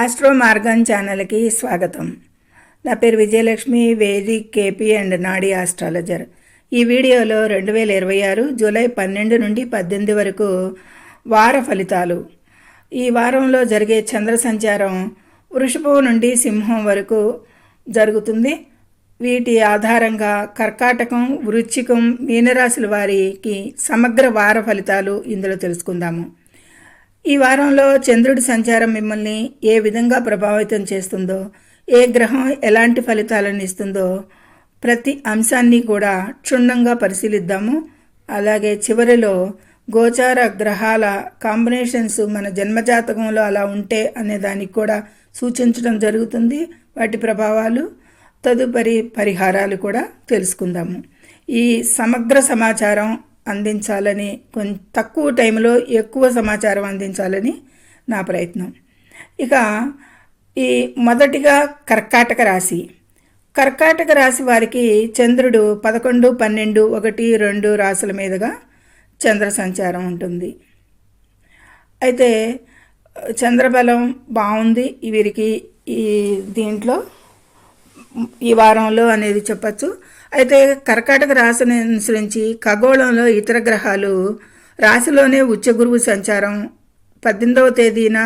Astro Morgan ఛానల్కి స్వాగతం. నా పేరు విజయలక్ష్మి, వేదిక్ కేపీ అండ్ నాడీ ఆస్ట్రాలజర్. ఈ వీడియోలో 2026 జూలై 12 నుండి 18 వరకు వార ఫలితాలు, ఈ వారంలో జరిగే చంద్ర సంచారం వృషభం నుండి సింహం వరకు జరుగుతుంది. వీటి ఆధారంగా కర్కాటకం, వృశ్చికం, మీనరాశుల వారికి సమగ్ర వార ఫలితాలు ఇందులో తెలుసుకుందాము. ఈ వారంలో చంద్రుడి సంచారం మిమ్మల్ని ఏ విధంగా ప్రభావితం చేస్తుందో, ఏ గ్రహం ఎలాంటి ఫలితాలను ఇస్తుందో ప్రతి అంశాన్ని కూడా క్షుణ్ణంగా పరిశీలిద్దాము. అలాగే చివరిలో గోచార గ్రహాల కాంబినేషన్స్ మన జన్మజాతకంలో అలా ఉంటే అనే దానికి కూడా సూచించడం జరుగుతుంది. వాటి ప్రభావాలు, తదుపరి పరిహారాలు కూడా తెలుసుకుందాము. ఈ సమగ్ర సమాచారం అందించాలని, కొంచెం తక్కువ టైంలో ఎక్కువ సమాచారం అందించాలని నా ప్రయత్నం. ఇక ఈ మొదటిగా కర్కాటక రాశి. కర్కాటక రాశి వారికి చంద్రుడు 11, 12, 1, 2 రాశుల మీదుగా చంద్ర సంచారం ఉంటుంది. అయితే చంద్రబలం బాగుంది వీరికి దీంట్లో ఈ వారంలో అనేది చెప్పచ్చు. అయితే కర్కాటక రాశిని అనుసరించి ఖగోళంలో ఇతర గ్రహాలు రాశిలోనే ఉచ్చగురువు సంచారం 18వ తేదీన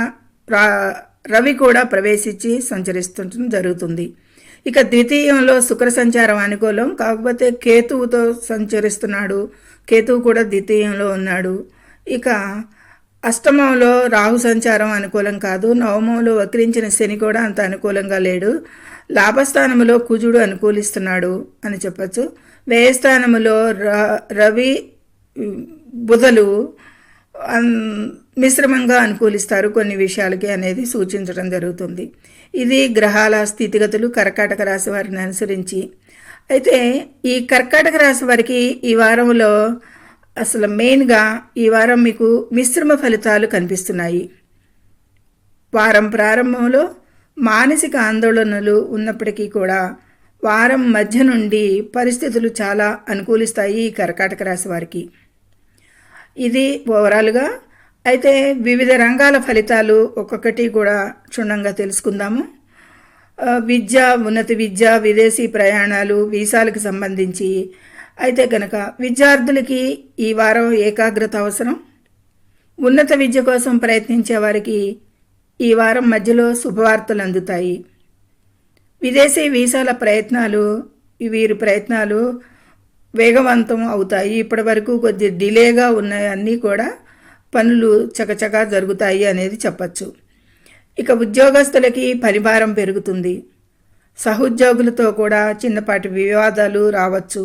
రవి కూడా ప్రవేశించి సంచరిస్తుండటం జరుగుతుంది. ఇక ద్వితీయంలో శుక్ర సంచారం అనుకూలం, కాకపోతే కేతువుతో సంచరిస్తున్నాడు. కేతువు కూడా ద్వితీయంలో ఉన్నాడు. ఇక అష్టమంలో రాహు సంచారం అనుకూలం కాదు. నవమంలో వక్రించిన శని కూడా అంత అనుకూలంగా లేడు. లాభస్థానంలో కుజుడు అనుకూలిస్తున్నాడు అని చెప్పచ్చు. వ్యయస్థానంలో రవి, బుధులు మిశ్రమంగా అనుకూలిస్తారు కొన్ని విషయాలకి అనేది సూచించడం జరుగుతుంది. ఇది గ్రహాల స్థితిగతులు కర్కాటక రాశి వారిని అనుసరించి. అయితే ఈ కర్కాటక రాశి వారికి ఈ వారంలో అసలు మెయిన్గా ఈ వారం మీకు మిశ్రమ ఫలితాలు కనిపిస్తున్నాయి. వారం ప్రారంభంలో మానసిక ఆందోళనలు ఉన్నప్పటికీ కూడా వారం మధ్య నుండి పరిస్థితులు చాలా అనుకూలిస్తాయి ఈ కర్కాటక రాశి వారికి. ఇది ఓవరాల్గా. అయితే వివిధ రంగాల ఫలితాలు ఒక్కొక్కటి కూడా క్షుణ్ణంగా తెలుసుకుందాము. విద్య, ఉన్నత విద్య, విదేశీ ప్రయాణాలు, వీసాలకు సంబంధించి అయితే కనుక విద్యార్థులకి ఈ వారం ఏకాగ్రత అవసరం. ఉన్నత విద్య కోసం ప్రయత్నించే వారికి ఈ వారం మధ్యలో శుభవార్తలు అందుతాయి. విదేశీ వీసాల వీరి ప్రయత్నాలు వేగవంతం అవుతాయి. ఇప్పటి వరకు కొద్ది డిలేగా ఉన్నాయన్నీ కూడా పనులు చకచకా జరుగుతాయి అనేది చెప్పచ్చు. ఇక ఉద్యోగస్తులకి పరిభారం పెరుగుతుంది. సహోద్యోగులతో కూడా చిన్నపాటి వివాదాలు రావచ్చు.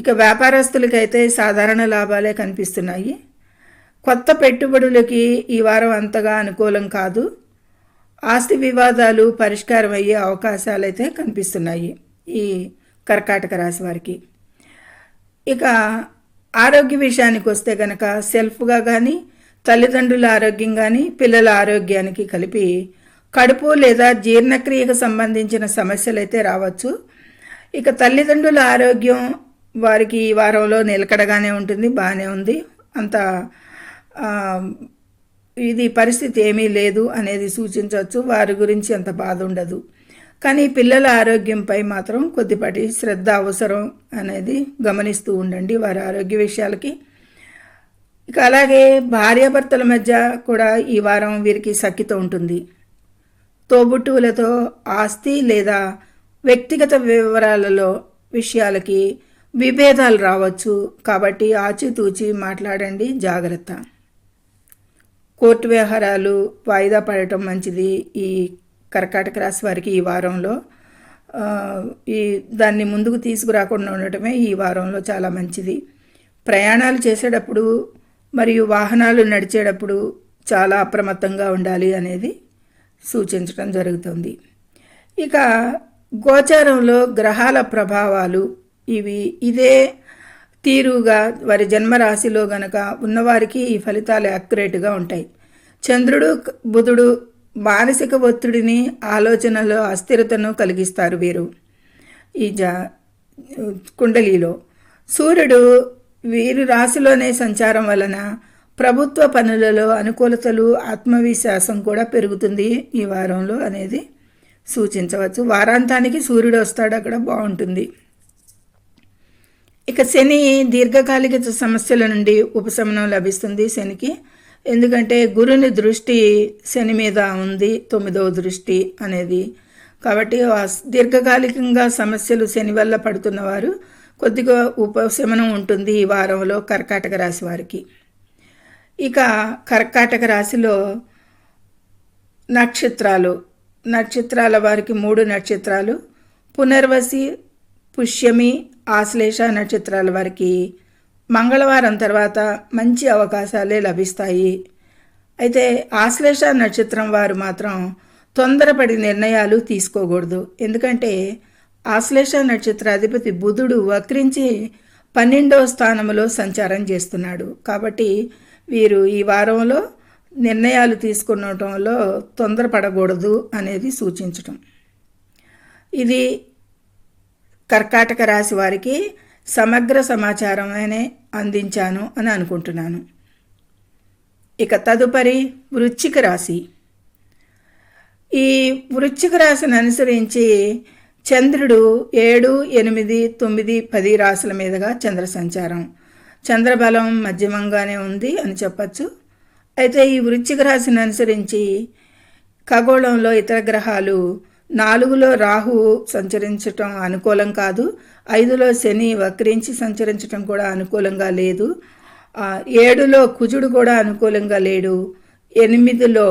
ఇక వ్యాపారస్తులకైతే సాధారణ లాభాలే కనిపిస్తున్నాయి. కొత్త పెట్టుబడులకి ఈ వారం అంతగా అనుకూలం కాదు. ఆస్తి వివాదాలు పరిష్కారం అయ్యే అవకాశాలు అయితే కనిపిస్తున్నాయి ఈ కర్కాటక రాశి వారికి. ఇక ఆరోగ్య విషయానికి వస్తే కనుక సెల్ఫ్గా కానీ, తల్లిదండ్రుల ఆరోగ్యం కానీ, పిల్లల ఆరోగ్యానికి కలిపి కడుపు లేదా జీర్ణక్రియకు సంబంధించిన సమస్యలు అయితే రావచ్చు. ఇక తల్లిదండ్రుల ఆరోగ్యం వారికి ఈ వారంలో నిలకడగానే ఉంటుంది, బాగానే ఉంది. అంత ఇది పరిస్థితి ఏమీ లేదు అనేది సూచించవచ్చు. వారి గురించి అంత బాధ ఉండదు. కానీ పిల్లల ఆరోగ్యంపై మాత్రం కొద్దిపాటి శ్రద్ధ అవసరం అనేది గమనిస్తూ ఉండండి వారి ఆరోగ్య విషయాలకి. ఇక అలాగే భార్యాభర్తల మధ్య కూడా ఈ వారం వీరికి సఖ్యత ఉంటుంది. తోబుట్టువులతో ఆస్తి లేదా వ్యక్తిగత వివరాలలో విషయాలకి విభేదాలు రావచ్చు. కాబట్టి ఆచితూచి మాట్లాడండి, జాగ్రత్త. కోర్టు వ్యవహారాలు వాయిదా పడటం మంచిది ఈ కర్కాటక రాశి వారికి ఈ వారంలో. దాన్ని ముందుకు తీసుకురాకుండా ఉండటమే ఈ వారంలో చాలా మంచిది. ప్రయాణాలు చేసేటప్పుడు మరియు వాహనాలు నడిచేటప్పుడు చాలా అప్రమత్తంగా ఉండాలి అనేది సూచించడం జరుగుతుంది. ఇక గోచారంలో గ్రహాల ప్రభావాలు ఇదే తీరుగా వారి జన్మరాశిలో గనక ఉన్నవారికి ఈ ఫలితాలు యాక్యురేట్గా ఉంటాయి. చంద్రుడు, బుధుడు మానసిక ఒత్తిడిని, ఆలోచనలో అస్థిరతను కలిగిస్తారు వీరు ఈ కుండలిలో. సూర్యుడు వీరి రాశిలోనే సంచారం వలన ప్రభుత్వ పనులలో అనుకూలతలు, ఆత్మవిశ్వాసం కూడా పెరుగుతుంది ఈ వారంలో అనేది సూచించవచ్చు. వారాంతానికి సూర్యుడు వస్తాడు, అక్కడ బాగుంటుంది. ఇక శని దీర్ఘకాలిక సమస్యల నుండి ఉపశమనం లభిస్తుంది శనికి. ఎందుకంటే గురుని దృష్టి శని మీద ఉంది, 9వ దృష్టి అనేది. కాబట్టి దీర్ఘకాలికంగా సమస్యలు శని వల్ల పడుతున్నవారు కొద్దిగా ఉపశమనం ఉంటుంది ఈ వారంలో కర్కాటక రాశి వారికి. ఇక కర్కాటక రాశిలో నక్షత్రాల వారికి 3 నక్షత్రాలు, పునర్వసి, పుష్యమి, ఆశ్లేష నక్షత్రాల వారికి మంగళవారం తర్వాత మంచి అవకాశాలే లభిస్తాయి. అయితే ఆశ్లేష నక్షత్రం వారు మాత్రం తొందరపడి నిర్ణయాలు తీసుకోకూడదు. ఎందుకంటే ఆశ్లేష నక్షత్రాధిపతి బుధుడు వక్రించి 12వ స్థానంలో సంచారం చేస్తున్నాడు. కాబట్టి వీరు ఈ వారంలో నిర్ణయాలు తీసుకునటంలో తొందరపడకూడదు అనేది సూచించటం. ఇది కర్కాటక రాశి వారికి సమగ్ర సమాచారమే అందించాను అని అనుకుంటున్నాను. ఇక తదుపరి వృశ్చిక రాశి. ఈ వృశ్చిక రాశిని అనుసరించి చంద్రుడు 7, 8, 9, 10 రాశుల మీదుగా చంద్ర సంచారం. చంద్రబలం మధ్యమంగానే ఉంది అని చెప్పచ్చు. అయితే ఈ వృశ్చిక రాశిని అనుసరించి ఖగోళంలో ఇతర గ్రహాలు 4లో రాహువు సంచరించటం అనుకూలం కాదు, 5లో శని వక్రించి సంచరించటం కూడా అనుకూలంగా లేదు, 7లో కుజుడు కూడా అనుకూలంగా లేడు, 8లో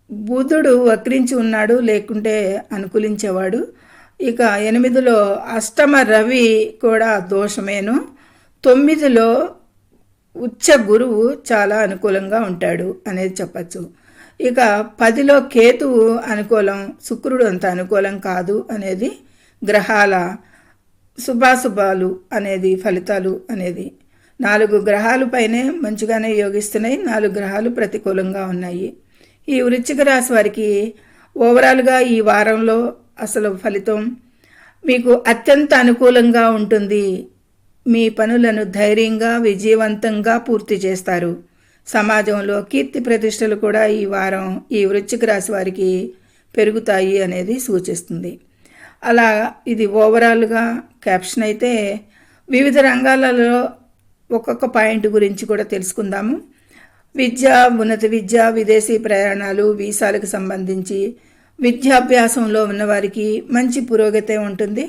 బుధుడు వక్రించి ఉన్నాడు, లేకుంటే అనుకూలించేవాడు. ఇక 8లో అష్టమ రవి కూడా దోషమేను, 9లో ఉచ్చ గురువు చాలా అనుకూలంగా ఉంటాడు అనేది చెప్పచ్చు. ఇక 10లో కేతువు అనుకూలం, శుక్రుడు అంత అనుకూలం కాదు అనేది గ్రహాల శుభాశుభాలు అనేది ఫలితాలు అనేది. 4 గ్రహాలు పైనే మంచిగానే యోగిస్తున్నాయి, 4 గ్రహాలు ప్రతికూలంగా ఉన్నాయి. ఈ వృశ్చిక రాశి వారికి ఓవరాల్గా ఈ వారంలో అసలు ఫలితం మీకు అత్యంత అనుకూలంగా ఉంటుంది. మీ పనులను ధైర్యంగా విజయవంతంగా పూర్తి చేస్తారు. సమాజంలో కీర్తి ప్రతిష్టలు కూడా ఈ వారం ఈ వృశ్చిక రాశి వారికి పెరుగుతాయి అనేది సూచిస్తుంది. అలా ఇది ఓవరాల్గా క్యాప్షన్ అయితే వివిధ రంగాలలో ఒక్కొక్క పాయింట్ గురించి కూడా తెలుసుకుందాము. విద్య, ఉన్నత విద్య, విదేశీ ప్రయాణాలు, వీసాలకు సంబంధించి విద్యాభ్యాసంలో ఉన్నవారికి మంచి పురోగతి ఉంటుంది.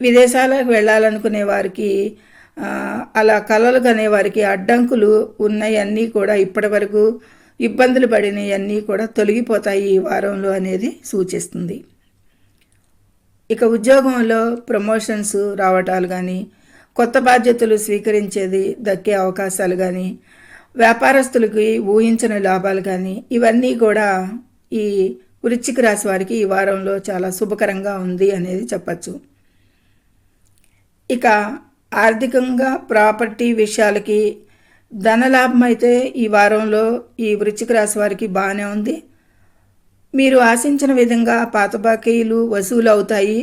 విదేశాలకు వెళ్ళాలనుకునే వారికి, అలా కలలు కనే వారికి అడ్డంకులు ఉన్నాయన్నీ కూడా ఇప్పటి వరకు ఇబ్బందులు పడినవన్నీ కూడా తొలగిపోతాయి ఈ వారంలో అనేది సూచిస్తుంది. ఇక ఉద్యోగంలో ప్రమోషన్స్ రావటాలు కానీ, కొత్త బాధ్యతలు స్వీకరించేది దక్కే అవకాశాలు కానీ, వ్యాపారస్తులకి ఊహించని లాభాలు కానీ, ఇవన్నీ కూడా ఈ వృశ్చిక రాశి వారికి ఈ వారంలో చాలా శుభకరంగా ఉంది అనేది చెప్పచ్చు. ఇక ఆర్థికంగా ప్రాపర్టీ విషయాలకి ధనలాభం అయితే ఈ వారంలో ఈ వృశ్చిక రాశి వారికి బాగానే ఉంది. మీరు ఆశించిన విధంగా పాత బాకీలు వసూలు అవుతాయి.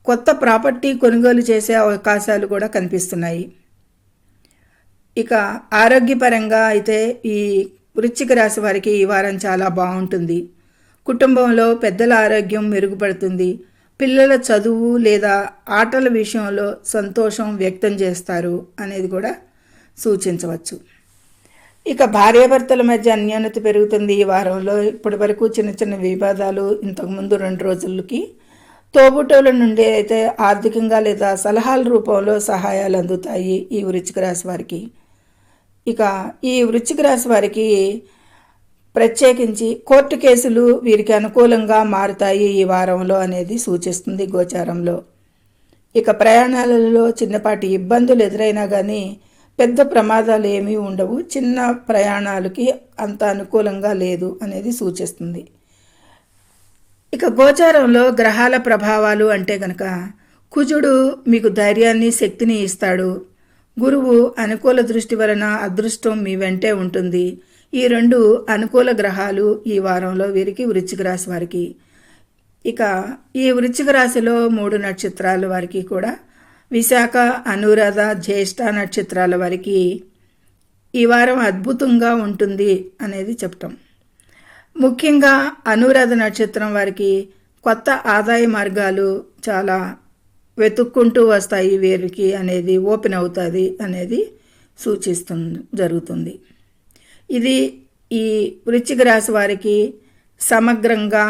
కొత్త ప్రాపర్టీ కొనుగోలు చేసే అవకాశాలు కూడా కనిపిస్తున్నాయి. ఇక ఆరోగ్యపరంగా అయితే ఈ వృశ్చిక రాశి వారికి ఈ వారం చాలా బాగుంటుంది. కుటుంబంలో పెద్దల ఆరోగ్యం మెరుగుపడుతుంది. పిల్లల చదువు లేదా ఆటల విషయంలో సంతోషం వ్యక్తం చేస్తారు అనేది కూడా సూచించవచ్చు. ఇక భార్యాభర్తల మధ్య అన్యోన్యత పెరుగుతుంది ఈ వారంలో. ఇప్పటి వరకు చిన్న చిన్న వివాదాలు ఇంతకుముందు 2 రోజులకి తోబుట్టువుల నుండి అయితే ఆర్థికంగా లేదా సలహాల రూపంలో సహాయాలు అందుతాయి ఈ వృశ్చిక రాశి వారికి. ఇక ఈ వృశ్చిక రాశి వారికి ప్రత్యేకించి కోర్టు కేసులు వీరికి అనుకూలంగా మారుతాయి ఈ వారంలో అనేది సూచిస్తుంది గోచారంలో. ఇక ప్రయాణాలలో చిన్నపాటి ఇబ్బందులు ఎదురైనా కానీ పెద్ద ప్రమాదాలు ఏమీ ఉండవు. చిన్న ప్రయాణాలకి అంత అనుకూలంగా లేదు అనేది సూచిస్తుంది. ఇక గోచారంలో గ్రహాల ప్రభావాలు అంటే కనుక కుజుడు మీకు ధైర్యాన్ని, శక్తిని ఇస్తాడు. గురువు అనుకూల దృష్టి వలన అదృష్టం మీ వెంటే ఉంటుంది. ఈ 2 అనుకూల గ్రహాలు ఈ వారంలో వీరికి వృశ్చిక రాశి వారికి. ఇక ఈ వృశ్చిక రాశిలో 3 నక్షత్రాల వారికి కూడా విశాఖ, అనురాధ, జ్యేష్ఠ నక్షత్రాల వారికి ఈ వారం అద్భుతంగా ఉంటుంది అనేది చెప్తాం. ముఖ్యంగా అనురాధ నక్షత్రం వారికి కొత్త ఆదాయ మార్గాలు చాలా వెతుక్కుంటూ వస్తాయి వీరికి అనేది ఓపెన్ అవుతుంది అనేది జరుగుతుంది. ఇది ఈ వృశ్చిక రాశి వారికి సమగ్రంగా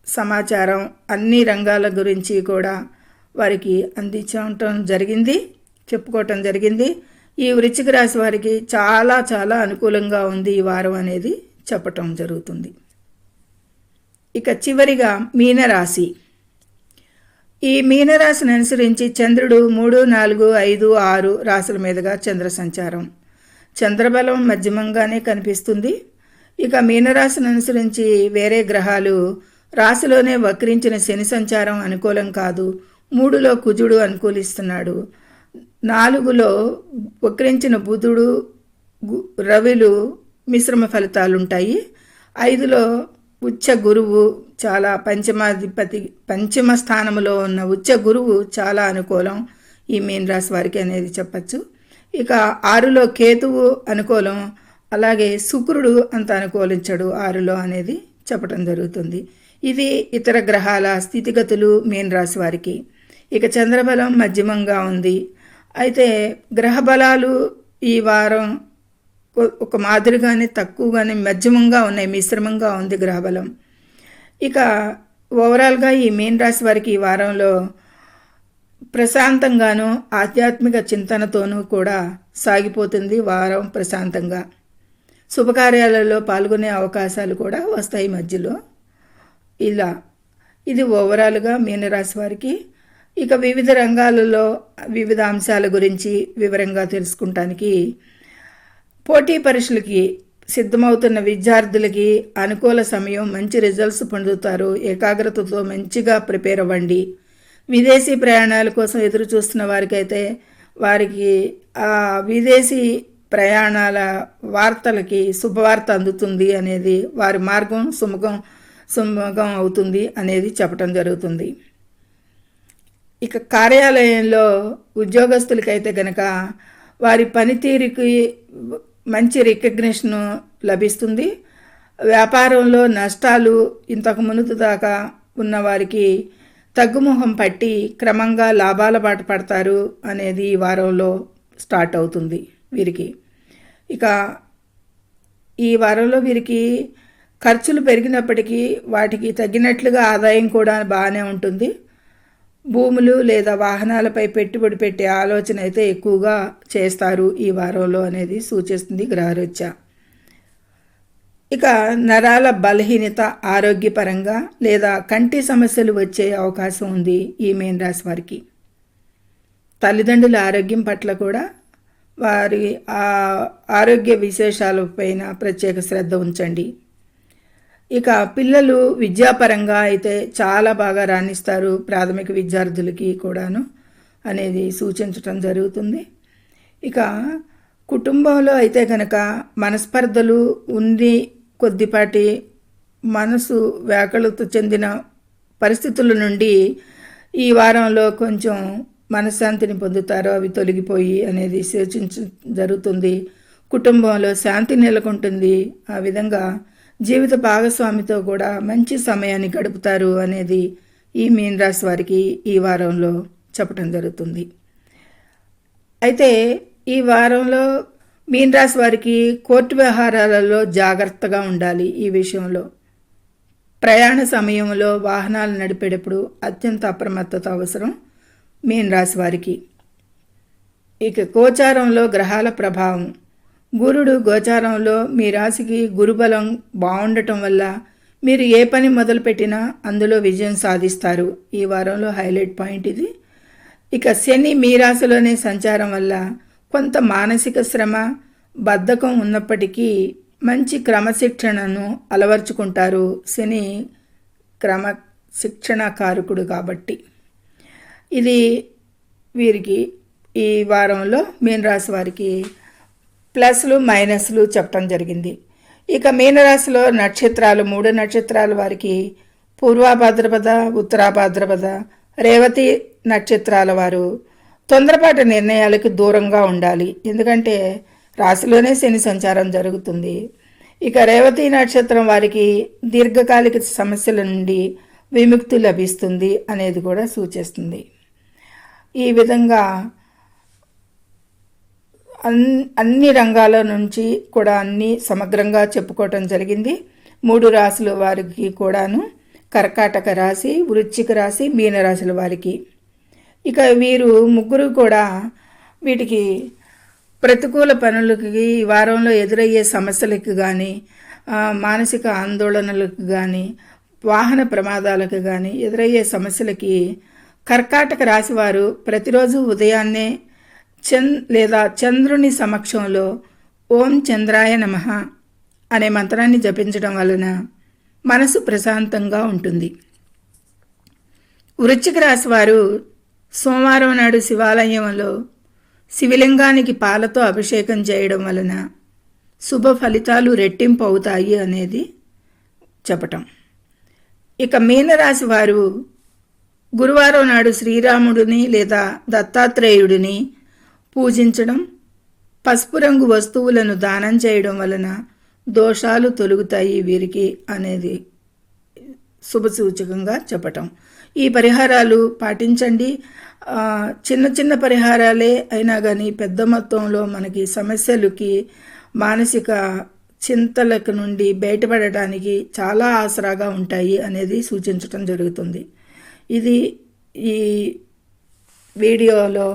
సమాచారం అన్ని రంగాల గురించి కూడా వారికి చెప్పుకోవటం జరిగింది. ఈ వృశ్చిక రాశి వారికి చాలా చాలా అనుకూలంగా ఉంది ఈ వారం అనేది చెప్పటం జరుగుతుంది. ఇక చివరిగా మీనరాశి. ఈ మీనరాశిని అనుసరించి చంద్రుడు 3, 4, 5, 6 రాశుల మీదుగా చంద్ర సంచారం. చంద్రబలం మధ్యమంగానే కనిపిస్తుంది. ఇక మీనరాశిని అనుసరించి వేరే గ్రహాలు రాశిలోనే వక్రించిన శని సంచారం అనుకూలం కాదు. 3లో కుజుడు అనుకూలిస్తున్నాడు. 4లో వక్రించిన బుధుడు రవిలు మిశ్రమ ఫలితాలుంటాయి. 5లో ఉచ్చ గురువు చాలా పంచమ స్థానంలో ఉన్న ఉచ్చ గురువు చాలా అనుకూలం ఈ మీన రాశి వారికి అనేది చెప్పచ్చు. ఇక 6లో కేతువు అనుకూలం, అలాగే శుక్రుడు అంత అనుకూలించడు 6లో అనేది చెప్పడం జరుగుతుంది. ఇది ఇతర గ్రహాల స్థితిగతులు మీన రాశి వారికి. ఇక చంద్రబలం మధ్యమంగా ఉంది. అయితే గ్రహ బలాలు ఈ వారం ఒక మాదిరిగానే తక్కువగానే మధ్యమంగా ఉన్నాయి, మిశ్రమంగా ఉంది గ్రహబలం. ఇక ఓవరాల్గా ఈ మీన రాశి వారికి ఈ వారంలో ప్రశాంతంగాను ఆధ్యాత్మిక చింతనతోనూ కూడా సాగిపోతుంది వారం ప్రశాంతంగా. శుభకార్యాలలో పాల్గొనే అవకాశాలు కూడా వస్తాయి మధ్యలో. ఇది ఓవరాల్గా మీనరాశి వారికి. ఇక వివిధ రంగాలలో వివిధ అంశాల గురించి వివరంగా తెలుసుకుంటానికి పోటీ పరీక్షలకి సిద్ధమవుతున్న విద్యార్థులకి అనుకూల సమయం, మంచి రిజల్ట్స్ పొందుతారు. ఏకాగ్రతతో మంచిగా ప్రిపేర్ అవ్వండి. విదేశీ ప్రయాణాల కోసం ఎదురు చూస్తున్న వారికైతే వారికి ఆ విదేశీ ప్రయాణాల వార్తలకి శుభవార్త అందుతుంది అనేది, వారి మార్గం సుముఖం అవుతుంది అనేది చెప్పడం జరుగుతుంది. ఇక కార్యాలయంలో ఉద్యోగస్తులకైతే గనక వారి పనితీరుకి మంచి రికగ్నిషన్ లభిస్తుంది. వ్యాపారంలో నష్టాలు ఇంతకు మునుపు దాకా ఉన్న వారికి తగ్గుముఖం పట్టి క్రమంగా లాభాల బాట పడతారు అనేది ఈ వారంలో స్టార్ట్ అవుతుంది వీరికి. ఇక ఈ వారంలో వీరికి ఖర్చులు పెరిగినప్పటికీ వాటికి తగ్గినట్లుగా ఆదాయం కూడా బాగానే ఉంటుంది. భూములు లేదా వాహనాలపై పెట్టుబడి పెట్టే ఆలోచన అయితే ఎక్కువగా చేస్తారు ఈ వారంలో అనేది సూచిస్తుంది గ్రహరీత్యా. ఇక నరాల బలహీనత ఆరోగ్యపరంగా లేదా కంటి సమస్యలు వచ్చే అవకాశం ఉంది ఈ మీన రాశి వారికి. తల్లిదండ్రుల ఆరోగ్యం పట్ల కూడా వారి ఆరోగ్య విశేషాలపైన ప్రత్యేక శ్రద్ధ ఉంచండి. ఇక పిల్లలు విద్యాపరంగా అయితే చాలా బాగా రాణిస్తారు, ప్రాథమిక విద్యార్థులకి కూడాను అనేది సూచించటం జరుగుతుంది. ఇక కుటుంబంలో అయితే కనుక మనస్పర్ధలు ఉండి కొద్దిపాటి మనసు వ్యాకులత చెందిన పరిస్థితుల నుండి ఈ వారంలో కొంచెం మనశ్శాంతిని పొందుతారో అవి తొలగిపోయి అనేది జరుగుతుంది. కుటుంబంలో శాంతి నెలకొంటుంది. ఆ విధంగా జీవిత భాగస్వామితో కూడా మంచి సమయాన్ని గడుపుతారు అనేది ఈ మీన రాశి వారికి ఈ వారంలో చెప్పడం జరుగుతుంది. అయితే ఈ వారంలో మీన రాశి వారికి కోర్టు వ్యవహారాలలో జాగ్రత్తగా ఉండాలి. ఈ విషయంలో ప్రయాణ సమయంలో వాహనాలు నడిపేటప్పుడు అత్యంత అప్రమత్తత అవసరం మీన రాశి వారికి. ఇక గోచారంలో గ్రహాల ప్రభావం. గురుడు గోచారంలో మీ రాశికి గురుబలం బాగుండటం వల్ల మీరు ఏ పని మొదలుపెట్టినా అందులో విజయం సాధిస్తారు. ఈ వారంలో హైలైట్ పాయింట్ ఇది. ఇక శని మీ రాశిలోనే సంచారం వల్ల కొంత మానసిక శ్రమ, బద్ధకం ఉన్నప్పటికీ మంచి క్రమశిక్షణను అలవర్చుకుంటారు. శని క్రమశిక్షణాకారకుడు కాబట్టి ఇది వీరికి ఈ వారంలో మీన రాశి వారికి ప్లస్లు మైనస్లు చెప్పడం జరిగింది. ఇక మీనరాశిలో నక్షత్రాలు 3 నక్షత్రాల వారికి పూర్వభాద్రపద, ఉత్తరాభాద్రపద, రేవతి నక్షత్రాల వారు తొందరపాటు నిర్ణయాలకు దూరంగా ఉండాలి. ఎందుకంటే రాశిలోనే శని సంచారం జరుగుతుంది. ఇక రేవతి నక్షత్రం వారికి దీర్ఘకాలిక సమస్యల నుండి విముక్తి లభిస్తుంది అనేది కూడా సూచిస్తుంది. ఈ విధంగా అన్ని రంగాల నుంచి కూడా అన్ని సమగ్రంగా చెప్పుకోవటం జరిగింది. 3 రాశుల వారికి కూడాను, కర్కాటక రాశి, వృశ్చిక రాశి, మీనరాశుల వారికి. ఇక వీరు ముగ్గురు కూడా వీటికి ప్రతికూల పనులకి, ఈ వారంలో ఎదురయ్యే సమస్యలకు కానీ, మానసిక ఆందోళనలకు కానీ, వాహన ప్రమాదాలకు కానీ ఎదురయ్యే సమస్యలకి కర్కాటక రాశి వారు ప్రతిరోజు ఉదయాన్నే లేదా చంద్రుని సమక్షంలో ఓం చంద్రాయ నమః అనే మంత్రాన్ని జపించడం వలన మనసు ప్రశాంతంగా ఉంటుంది. వృశ్చిక రాశి వారు సోమవారం నాడు శివాలయంలో శివలింగానికి పాలతో అభిషేకం చేయడం వలన శుభ ఫలితాలు రెట్టింపు అవుతాయి అనేది చెప్పటం. ఇక మీనరాశి వారు గురువారం నాడు శ్రీరాముడిని లేదా దత్తాత్రేయుడిని పూజించడం, పసుపు రంగు వస్తువులను దానం చేయడం వలన దోషాలు తొలగుతాయి వీరికి అనేది శుభసూచకంగా చెప్పటం. ఈ పరిహారాలు పాటించండి. చిన్న చిన్న పరిహారాలే అయినా కానీ పెద్ద మొత్తంలో మనకి సమస్యలకి, మానసిక చింతలకు నుండి బయటపడటానికి చాలా ఆసరాగా ఉంటాయి అనేది సూచించటం జరుగుతుంది. ఇది ఈ వీడియోలో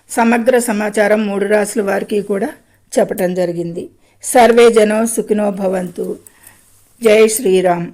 సమగ్ర సమాచారం 3 రాశుల వారికి కూడా చెప్పటం జరిగింది. సర్వే జనో సుఖినో భవంతు. జై శ్రీరామ్.